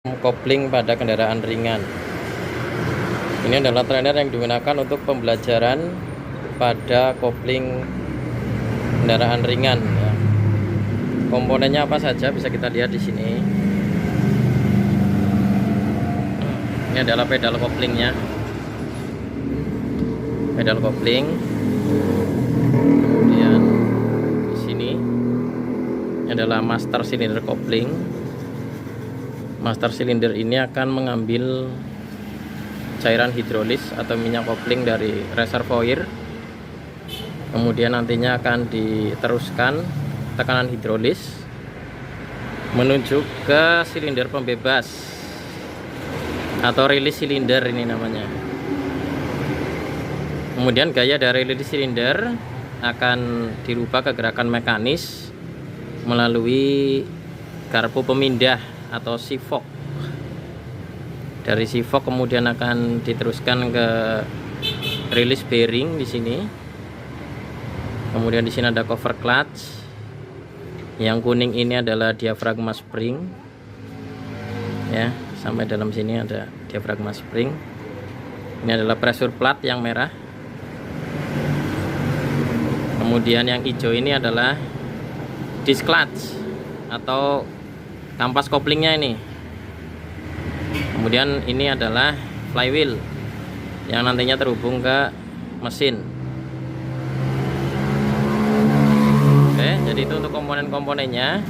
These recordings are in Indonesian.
Kopling pada kendaraan ringan. Ini adalah trainer yang digunakan untuk pembelajaran pada kopling kendaraan ringan ya. Komponennya apa saja bisa kita lihat di sini. Ini adalah pedal koplingnya. Pedal kopling. Kemudian di sini adalah master silinder kopling. Master silinder ini akan mengambil cairan hidrolis atau minyak kopling dari reservoir. Kemudian nantinya akan diteruskan tekanan hidrolis menuju ke silinder pembebas atau rilis silinder ini namanya. Kemudian gaya dari rilis silinder akan dirubah ke gerakan mekanis melalui garpu pemindah atau sifok. Dari sifok kemudian akan diteruskan ke rilis bearing di sini. Kemudian di sini ada cover clutch. Yang kuning ini adalah diafragma spring. Ya, sampai dalam sini ada diafragma spring. Ini adalah pressure plate yang merah. Kemudian yang hijau ini adalah disc clutch atau kampas koplingnya ini. Kemudian ini adalah flywheel yang nantinya terhubung ke mesin. Oke, jadi itu untuk komponen-komponennya.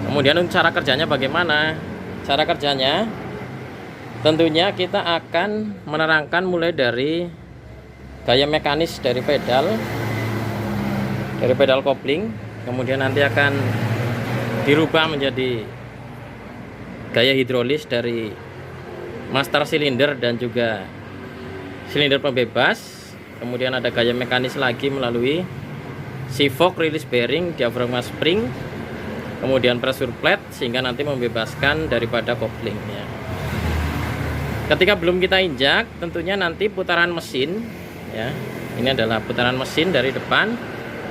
Kemudian untuk cara kerjanya bagaimana? Cara kerjanya tentunya kita akan menerangkan mulai dari gaya mekanis dari pedal kopling, kemudian nanti akan dirubah menjadi gaya hidrolis dari master silinder dan juga silinder pembebas. Kemudian ada gaya mekanis lagi melalui sifok, rilis bearing, diafragma spring, kemudian pressure plate sehingga nanti membebaskan daripada koplingnya. Ketika belum kita injak, tentunya nanti putaran mesin ya. Ini adalah putaran mesin dari depan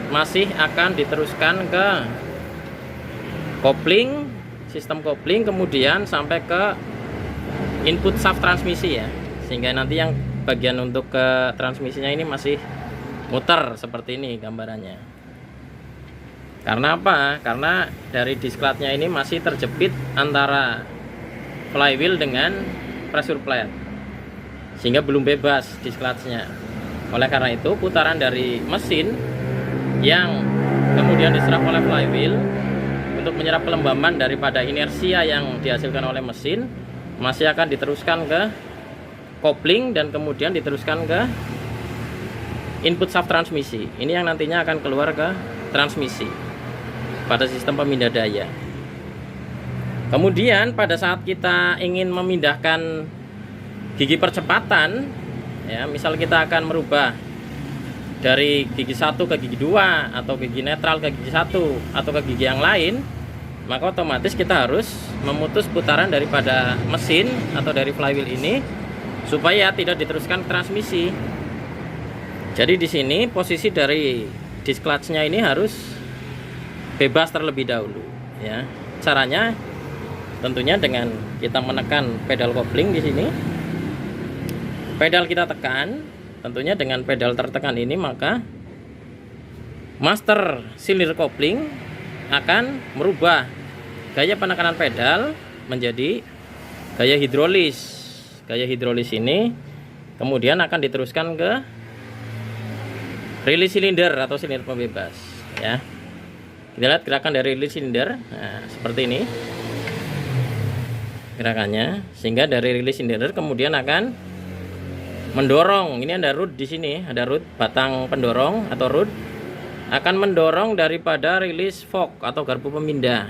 masih akan diteruskan ke kopling, sistem kopling, kemudian sampai ke input shaft transmisi ya, sehingga nanti yang bagian untuk ke transmisinya ini masih muter seperti ini gambarannya. Karena apa? Karena dari disc clutch-nya ini masih terjepit antara flywheel dengan pressure plate, sehingga belum bebas disc clutch-nya. Oleh karena itu putaran dari mesin yang kemudian diserap oleh flywheel untuk menyerap kelembaban daripada inersia yang dihasilkan oleh mesin masih akan diteruskan ke kopling dan kemudian diteruskan ke input shaft transmisi. Ini yang nantinya akan keluar ke transmisi pada sistem pemindah daya. Kemudian pada saat kita ingin memindahkan gigi percepatan ya, misal kita akan merubah dari gigi 1 ke gigi 2 atau gigi netral ke gigi 1 atau ke gigi yang lain, maka otomatis kita harus memutus putaran daripada mesin atau dari flywheel ini supaya tidak diteruskan ke transmisi. Jadi di sini posisi dari disc clutch-nya ini harus bebas terlebih dahulu ya. Caranya tentunya dengan kita menekan pedal kopling di sini. Pedal kita tekan, tentunya dengan pedal tertekan ini maka master silinder kopling akan merubah gaya penekanan pedal menjadi gaya hidrolis. Gaya hidrolis ini kemudian akan diteruskan ke rilis silinder atau silinder pembebas ya. Kita lihat gerakan dari rilis silinder. Nah, seperti ini gerakannya, sehingga dari rilis silinder kemudian akan mendorong. Ini ada rod di sini, ada rod batang pendorong atau rod akan mendorong daripada rilis fork atau garpu pemindah.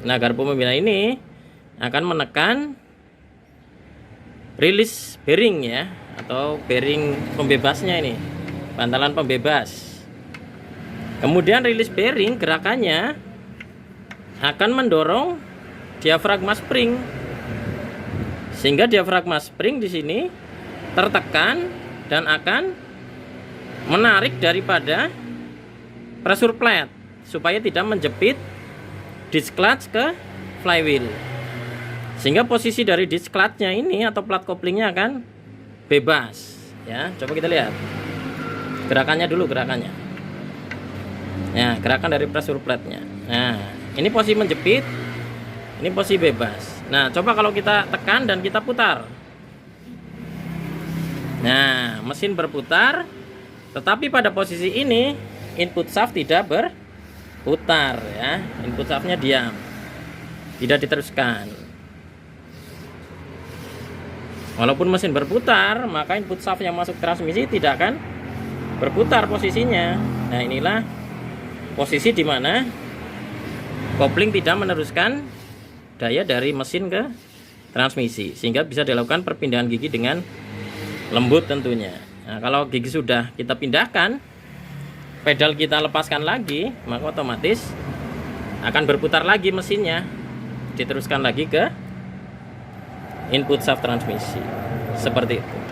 Nah, garpu pemindah ini akan menekan rilis bearing ya, atau bearing pembebasnya ini, bantalan pembebas. Kemudian rilis bearing gerakannya akan mendorong diafragma spring, sehingga diafragma spring di sini tertekan dan akan menarik daripada pressure plate supaya tidak menjepit disc clutch ke flywheel. Sehingga posisi dari disc clutch-nya ini atau plat koplingnya akan bebas ya. Coba kita lihat gerakannya dulu, gerakannya. Nah, gerakan dari pressure plate-nya. Nah, ini posisi menjepit, ini posisi bebas. Nah, coba kalau kita tekan dan kita putar. Nah, mesin berputar, tetapi pada posisi ini input shaft tidak berputar ya. Input shaftnya diam, tidak diteruskan. Walaupun mesin berputar, maka input shaft yang masuk transmisi tidak akan berputar posisinya. Nah, inilah posisi di mana kopling tidak meneruskan daya dari mesin ke transmisi, sehingga bisa dilakukan perpindahan gigi dengan lembut tentunya. Nah, kalau gigi sudah kita pindahkan, pedal kita lepaskan lagi, maka otomatis akan berputar lagi mesinnya, diteruskan lagi ke input shaft transmisi. Seperti itu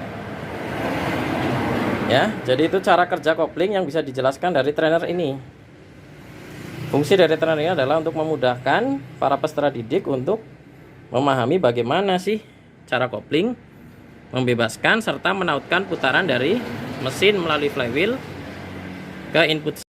ya. Jadi itu cara kerja kopling yang bisa dijelaskan dari trainer ini. Fungsi dari trainer ini adalah untuk memudahkan para peserta didik untuk memahami bagaimana sih cara kopling membebaskan serta menautkan putaran dari mesin melalui flywheel ke input